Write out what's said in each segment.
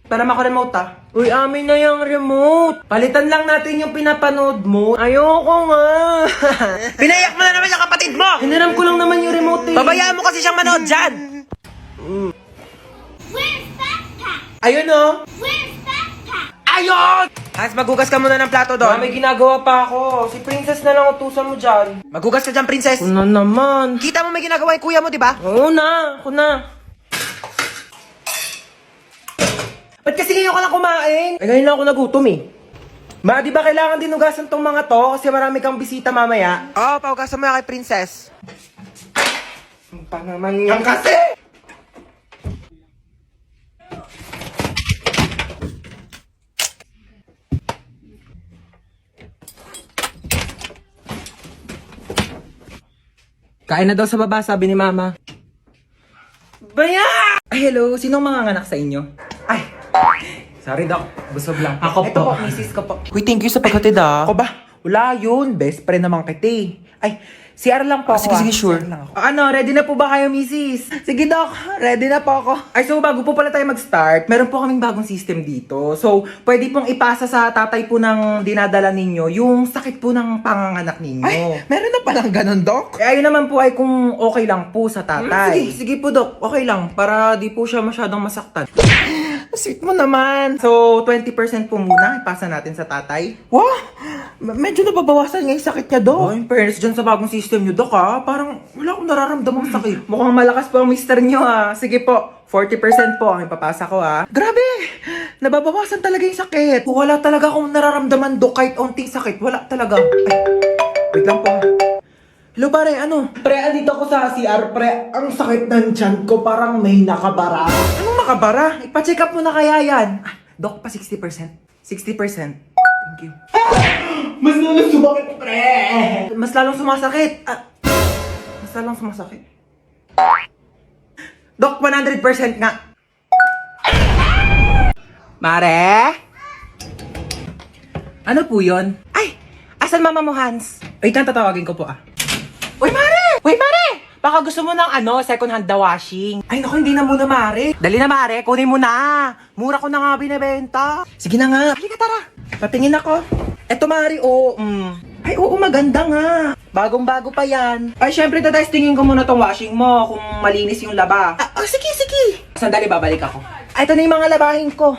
Para mako-remote Uy, amin na yung remote. Palitan lang natin yung pinapanood mo. Ayoko nga. Pinayak mo na naman yung kapatid mo! Hiniram ko lang naman yung remote eh. Babayaan mo kasi siyang manood dyan! Ayun oh. Ayun! Hans, maghugas ka muna ng plato doon. May ginagawa pa ako. Si Princess na lang utusan mo dyan. Maghugas ka dyan, princess. Ano naman? Kita mo may ginagawa yung kuya mo, di ba? Oo na. Ako na. Ba't kasi ngayon ka lang kumain? Eh, ngayon lang ako nagutom eh. Ma, di ba kailangan din hugasan tong mga to? Kasi marami kang bisita mamaya. Oo, paugasan mo yan kay princess. Ano pa naman yan kasi? Kain na daw sa baba, sabi ni Mama. Baya! Ay, hello, sinong mga anak sa inyo? Ay, sorry Doc, busog lang. Ako Ito po. po, misis ko po. Uy, thank you sa paghatid ah. Ako ba? Wala yun, best friend naman kita eh. Ay, CR lang po ako. sige, sure. CR lang ako. Ano, ready na po ba kayo, misis? Sige Doc, ready na po ako. Ay, so bago po pala tayo mag-start, meron po kaming bagong system dito. So, pwede pong ipasa sa tatay po ng dinadala ninyo yung sakit po ng panganganak ninyo. Ay, meron na palang ganun, Doc? Eh, ayun naman po ay kung okay lang po sa tatay. Sige, Sige po, Dok. Okay lang. Para di po siya masyadong masaktan. Sweet mo naman. So, 20% po muna ipasa natin sa tatay. Wow, medyo nababawasan nga yung sakit niya, Doc. Oh, in fairness dyan sa bagong system nyo, Dok, ha? Parang wala akong nararamdamang sakit. Mukhang malakas po ang mister nyo, ha? Sige po, 40% po ang ipapasa ko, ha? Grabe, nababawasan talaga yung sakit. Wala talaga akong nararamdaman, Dok, kahit onting sakit. Wala talaga. Ay, wait lang po, ha? Hello, pare, ano? Pre, andito ako sa CR, pre. Ang sakit ng tiyan ko, parang may nakabara. Anong nakabara? Ipa-check up mo na kaya yan. Ah, Dok, pa 60%. 60%. Thank you. Mas lalong sumakit, pre! Mas lalong sumasakit. Mas lalong sumasakit. Dok, 100% nga. Mare? Ano po yun? Ay! Asan mama mo, Hans? Wait lang, tatawagin ko po Uy, Mare! Uy, Mare! Baka gusto mo ng second hand na washing. Ay, naku, hindi na muna, Mare. Dali na, Mare. Kunin mo na. Mura ko na nga binibenta. Sige na nga. Halika, tara. Patingin ako. Eto, Mare, oo. Ay, oo, maganda nga. Bagong-bago pa yan. Ay, syempre, tatestingin ko muna tong washing mo kung malinis yung laba. Sige, sige. Sandali, babalik ako. Ay, ito na yung mga labahin ko.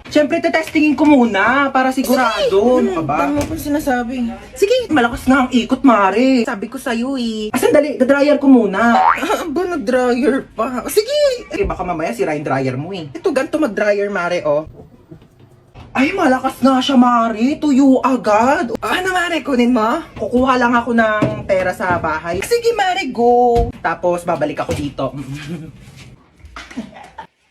Syempre, tatestingin ko muna para sigurado. Ano ka ba? Tama po sinasabi. Sige, malakas nga ang ikot, Mare. Sabi ko sa'yo eh. Sandali, dryer ko muna. Ba, nag-dryer pa? Sige! Eh, baka mamaya sira yung dryer mo eh. Ito, ganito mag-dryer, Mare, oh. Ay, malakas nga siya, Mare. Tuyo agad. Ano, Mare, kunin mo? Kukuha lang ako ng pera sa bahay. Sige, Mare, go! Tapos, babalik ako dito.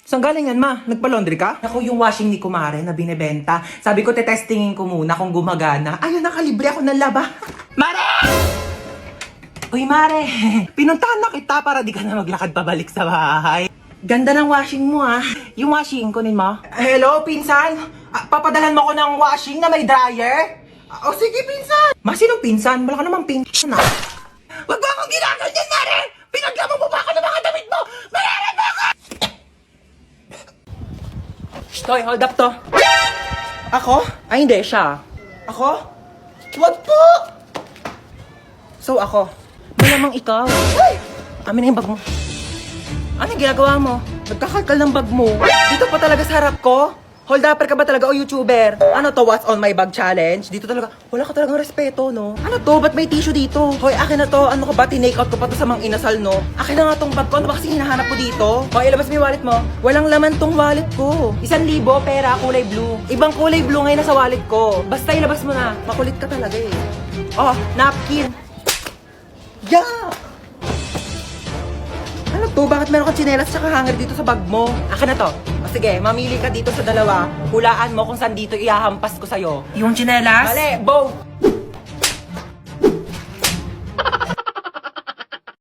Saan galing yan, ma? Nagpa-laundry ka? Ako yung washing ni Kumare na binebenta. Sabi ko, tetestingin ko muna kung gumagana. Ayun, nakalibre ako ng laba. Mare! Uy, Mare! Pinuntahan na kita para di ka na maglakad pabalik sa bahay. Ganda ng washing mo, ah. Yung washing, kunin mo. Hello, pinsan? Papadalan mo ko ng washing na may dryer? O sige, pinsan! Ma, sinong pinsan? Wala ka namang pinsan, ah. Wag ba akong ginaganyan, Mare! Pinaglamo mo ba ako ng mga damit mo? Mare, ba ako? Toy, hold up to. Ako? Ay, hindi siya. Ako? Wag po! So, ako. Malamang ikaw. Amin na yung bag mo. Ano yung ginagawa mo? Nagkakakal ng bag mo. Dito pa talaga sa harap ko? Hold upper ka ba talaga o YouTuber? Ano to, what's on my bag challenge? Dito talaga, wala ka talagang respeto, no? Ano to, ba't may tissue dito? Hoy, akin na to, ano ka ba, tinake out ko pa to sa mang inasal, no? Akin na nga tong bag ko, ano ba kasi hinahanap ko dito? Hoy, ilabas mo yung wallet mo. Walang laman tong wallet ko. 1,000 pera, kulay blue. Ibang kulay blue ngayon nasa wallet ko. Basta ilabas mo na, makulit ka talaga eh. Oh, napkin. Yeah! Ano to? Bakit meron kang tsinelas tsaka hanger dito sa bag mo? Akin na to. O sige, mamili ka dito sa dalawa. Hulaan mo kung saan dito ihahampas ko sa'yo. Yung tsinelas? Mali, bow!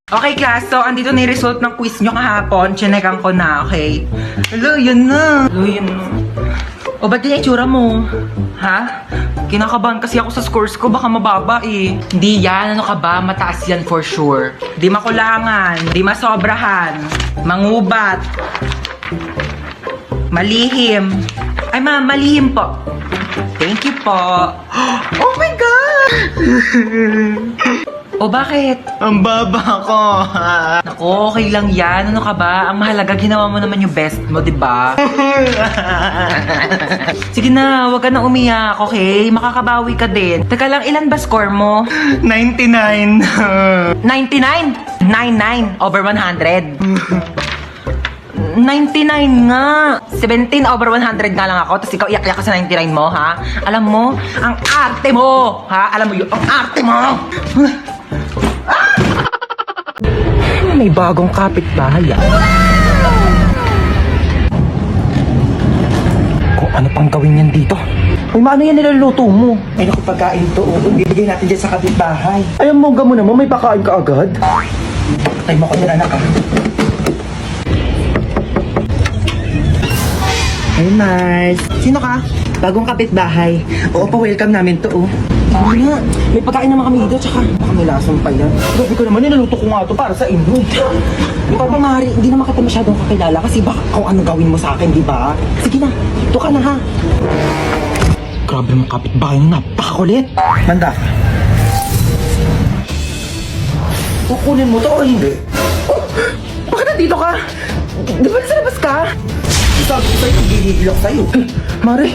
Okay, class. So, andito na yung result ng quiz nyo kahapon. Chinekan ko na, okay? Hello, yun na. Hello, yun. O, ba't yung itsura mo? Ha? Kinakabahan kasi ako sa scores ko. Baka mababa eh. Hindi yan. Ano ka ba? Mataas yan for sure. Di makulangan. Di masobrahan. Mangubat. Malihim. Ay, ma'am, malihim po. Thank you po. Oh my God! O bakit? Ang baba ko. Naku, okay lang yan. Ano ka ba? Ang mahalaga, ginawa mo naman yung best mo, di ba? Sige na, wag ka na umiyak, okay? Makakabawi ka din. Teka lang, ilan ba score mo? 99. 99? 99 over 100. 99 nga. 17 over 100 nga lang ako. Tapos ikaw iyak-iyak ka sa 99 mo, ha? Alam mo, ang arte mo, ha? Alam mo yun, ang arte mo! May bagong kapitbahay, ah. Kung ano pang gawin yan dito? Uy, maano yan niluluto mo? Ay, naku, pagkain to. Bibigay natin dyan sa kapitbahay. Ay, ang mongga mo naman. May pakain ka agad. Patay mo ko dyan, anak, ah. Hey, Mars. Sino ka? Bagong kapitbahay. Oo, pa-welcome namin to, oh. Ano na? May pagkain naman kami dito, tsaka baka may lasang pa yan. Grabe ko naman, nilaluto ko nga to para sa inyo. Ikaw pa, Mari, hindi naman kita masyadong kakilala kasi baka kung ano gawin mo sa akin, di ba? Sige na, ito ka na, ha? Grabe mga kapitbahay na napakakulit. Manda. Kukunin mo to o hindi? Oh, bakit nandito ka? Di ba nasa labas ka? Sabi ko sa'yo, gigigilok sa'yo. Mari,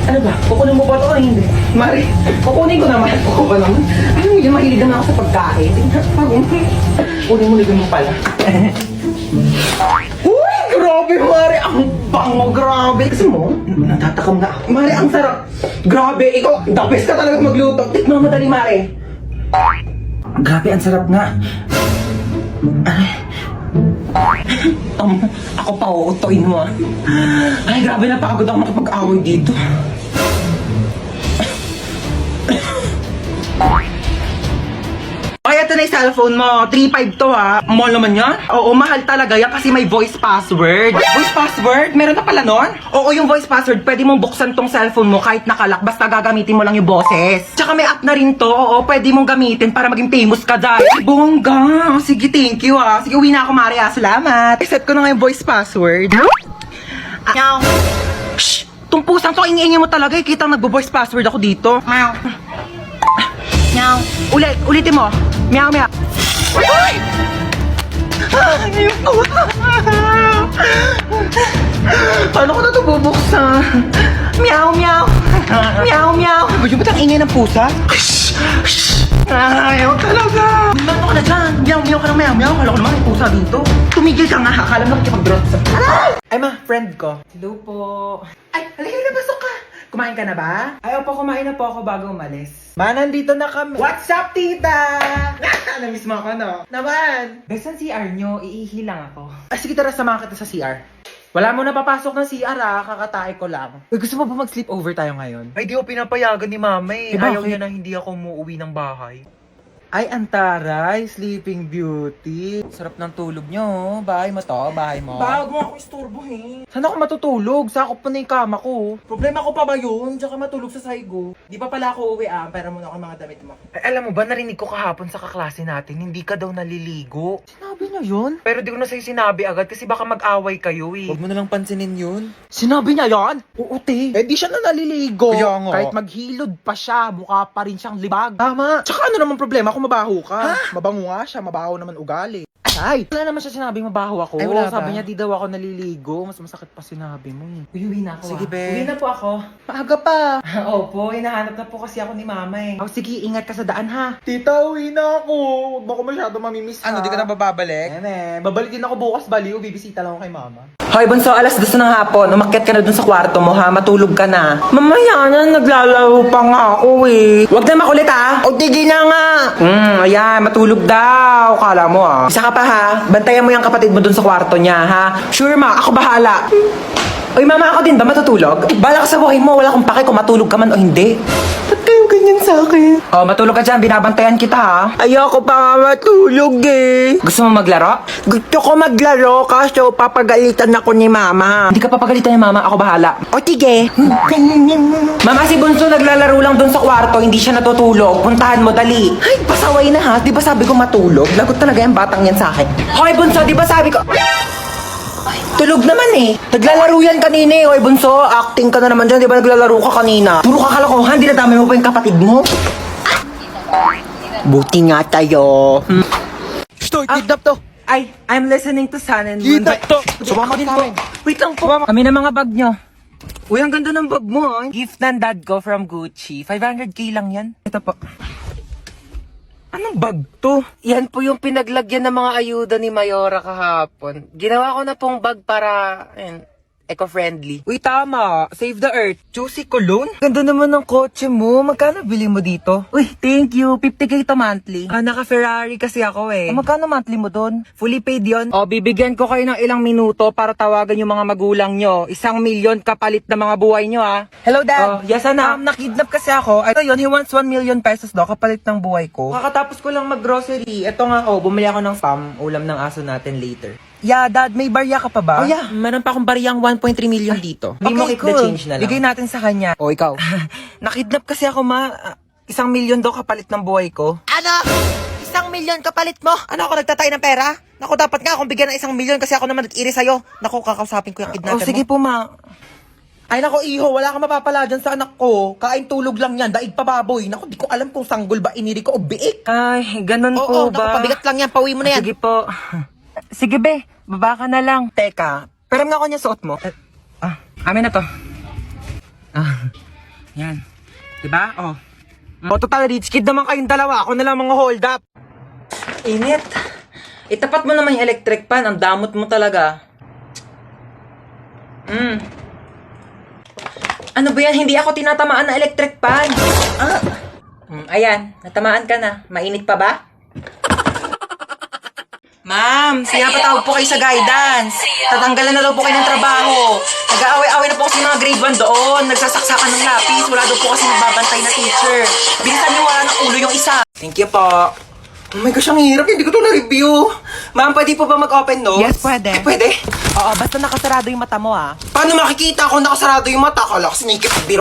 ano ba? Kukunin mo ba ito o hindi? Mari, kukunin ko naman. Oo ba naman? Ano yun, mahilig naman ako sa pagkain. Kunin mo, ligyan mo pala. Uy, grabe, Mari. Ang bango, grabe. Kasi mo, natatakam na ako. Mari, ang sarap. Grabe, ikaw, the best ka talaga magluto. Tikman mo dali, Mari. Grabe, ang sarap nga. Ako pa uutoin mo, ah. Ay, grabe, napagod ako makapag-away dito. Ay, ito na yung cellphone mo. 3.5 to, ha. Mahal naman yan? Oo, mahal talaga yan kasi may voice password. Voice password? Meron na pala nun? Oo, yung voice password, pwede mong buksan tong cellphone mo kahit nakalak, basta gagamitin mo lang yung boses. Tsaka may app na rin to. Oo, pwede mong gamitin para maging famous ka dahil. Ay, bongga. Sige, thank you, ha. Sige, uwi na ako, Maria. Salamat. I-set ko na nga yung voice password. Meow. Shh! Tong pusang to, ingi-ingi mo talaga. Kitang nagbo-voice password ako dito. Meow. Meow. Ulitin mo. Meow, meow. Ay! Paano ko na ito bubuksan? Meow, meow. Meow, meow. Gusto mo tang ingay ng pusa? Ayaw talaga. Meow ka na dyan. Meow, meow ka ng meow, meow. Kala ko naman may pusa dito. Tumigil ka nga. Akala mo nakikipag-drop sa... Aray! Ay ma, friend ko. Hello po. Ay, halika na, pasok ka. Kumain ka na ba? Ay, opo, kumain na po ako bago umalis. Ma, nandito na kami. What's up, tita? Namiss mo ako, no? Naman. Besan CR nyo, iihi lang ako. Ay, sige, tara, samahan kita sa CR. Wala mo na papasok ng CR, kakatae ko lang. Uy, gusto mo ba mag-sleepover tayo ngayon? Ay, di ko pinapayagan ni mama eh. Ayaw niya na hindi ako umuwi ng bahay. Ay, antaray, Sleeping Beauty. Sarap ng tulog nyo. Bahay mo to? Bahay mo? Bago ako istorbohin. Saan ako matutulog? Sakop pa na yung kama ko. Problema ko pa ba yun? Tsaka matulog sa saigo. Di pa pala ako uwi Pera muna ako mga damit mo. Ay, alam mo ba, narinig ko kahapon sa kaklase natin, hindi ka daw naliligo. Sinabi niya yun? Pero di ko na sa'yo sinabi agad kasi baka mag-away kayo eh. Huwag mo nalang pansinin yun. Sinabi niya yan? Oo, te. Eh, di siya na naliligo. Kaya nga. Kahit maghilod pa siya, mukha pa rin siyang libag. Tama. Tsaka ano naman problema kung mabaho ka? Ha? Mabango nga siya, mabaho naman ugali. Ay! Wala naman siya sinabing mabaho ako. Ay, wala sabi niya di daw ako naliligo. Mas masakit pa sinabi mo eh. Uwi na ako. Sige, be. Uwi na po ako. Maaga pa. Opo, hinahanap na po kasi ako ni mama eh. Oh, sige, ingat ka sa daan ha. Tita, uwi na ako. Huwag mo ko masyado mamimiss ha. Ano, di ka na bababalik? Babalik din ako bukas baliw. Bibisita lang ako kay mama. Hoy, Bunso, alas 2 ng hapon. Umakyat ka na dun sa kwarto mo ha. Matulog ka na. Mamaya na, naglalaro pa nga ako eh. Huwag na makulit ha. O, tigil na nga. Ayan, matulog daw. Kala mo ah. Isa ka pa ha. Bantayan mo yung kapatid mo dun sa kwarto niya ha. Sure ma, ako bahala. Uy, mama, ako din ba matutulog? Bala ka sa buhay mo, wala akong pake kung matulog ka man o hindi. Ba't kayo ganyan sa akin? Oh, matulog ka dyan, binabantayan kita ha. Ayoko pa nga matulog eh. Gusto mo maglaro? Gusto ko maglaro kaso papagalitan ako ni mama. Hindi ka papagalitan ni mama, ako bahala. O tige. Mama, si Bunso naglalaro lang dun sa kwarto, hindi siya natutulog. Puntahan mo, dali. Ay, pasaway na ha. Di ba sabi ko matulog? Lagot talaga yung batang yan sa akin. Hoy, Bunso, di ba sabi ko... Tulog naman eh. Naglalaro yan kanina eh. Oy, bunso, acting ka na naman dyan. Di ba naglalaro ka kanina? Puro ka kalokohan. Dinadamay mo pa yung kapatid mo. Buti nga tayo. Stoy, kidnap to. Ay, I'm listening to Sun and Moon. Kidnap to. Sumama din to. Wait lang po. Kami na mga bag nyo. Uy, ang ganda ng bag mo ah. Gift ng dad ko from Gucci. 500k lang yan. Ito po. Anong bag to? Yan po yung pinaglagyan ng mga ayuda ni Mayora kahapon. Ginawa ko na pong bag para eco-friendly. Uy, tama. Save the earth. Juicy cologne? Ganda naman ng kotse mo. Magkano bili mo dito? Uy, thank you. 50k to monthly. Naka-Ferrari kasi ako eh. Magkano monthly mo doon? Fully paid yon. O, bibigyan ko kayo ng ilang minuto para tawagan yung mga magulang nyo. 1 milyon kapalit na mga buhay nyo ah. Hello, Dad. Oh, yes, anak. Nakidnap kasi ako. Ito yun, he wants 1 million pesos daw kapalit ng buhay ko. Kakatapos ko lang mag-grocery. Ito nga, bumili ako ng spam. Ulam ng aso natin later. Yeah, Dad, may barya ka pa ba? Oh, yeah. Meron pa akong baryang 1.3 million dito. Hindi mo Okay, keep the cool. change na lang. Bigay natin sa kanya. O, ikaw. Nakidnap kasi ako, ma. 1 million daw kapalit ng buhay ko. Ano? 1 milyon kapalit mo? Ano ako nagtatay ng pera? Naku, dapat nga akong bigyan ng 1 milyon kasi ako naman nag-iri sa'yo. Naku, kakausapin ko yung kidnapper Oh, sige mo. po, ma. Ay, naku, iho, wala kang mapapala dyan sa anak ko. Kain tulog lang yan, daig pa baboy. Naku, di ko alam kung sanggol ba iniri ko o biik. Ay, ganun Oo, po naku, ba? pabigat lang yan, pauwi mo na yan. Sige po. Sige, be. Baba ka na lang. Teka, pero nga ako niya suot mo. Amin na to. Yan. Diba? Oh. O, total rich kid naman kayong dalawa. Ako na lang mga hold up. Init. Itapat mo naman yung electric pan. Ang damot mo talaga. Ano ba yan? Hindi ako tinatamaan ng electric pan. Ayan. Natamaan ka na. Mainit pa ba? Ma'am, sinapatawag po kayo sa guidance. Tatanggalan na daw po kayo ng trabaho. Nag-aaway-aaway na po kasi mga grade 1 doon. Nagsasaksakan ng lapis. Wala daw po kasi nagbabantay na teacher. Bilisan niyo, wala ng ulo yung isa. Thank you po. Oh my gosh, ang hirap. Hindi ko to na-review. Ma'am, pwede po ba mag-open notes? Yes, pwede. Pwede? Oo, basta nakasarado yung mata mo ah. Paano makikita kung nakasarado yung mata? Kala ko sinikip.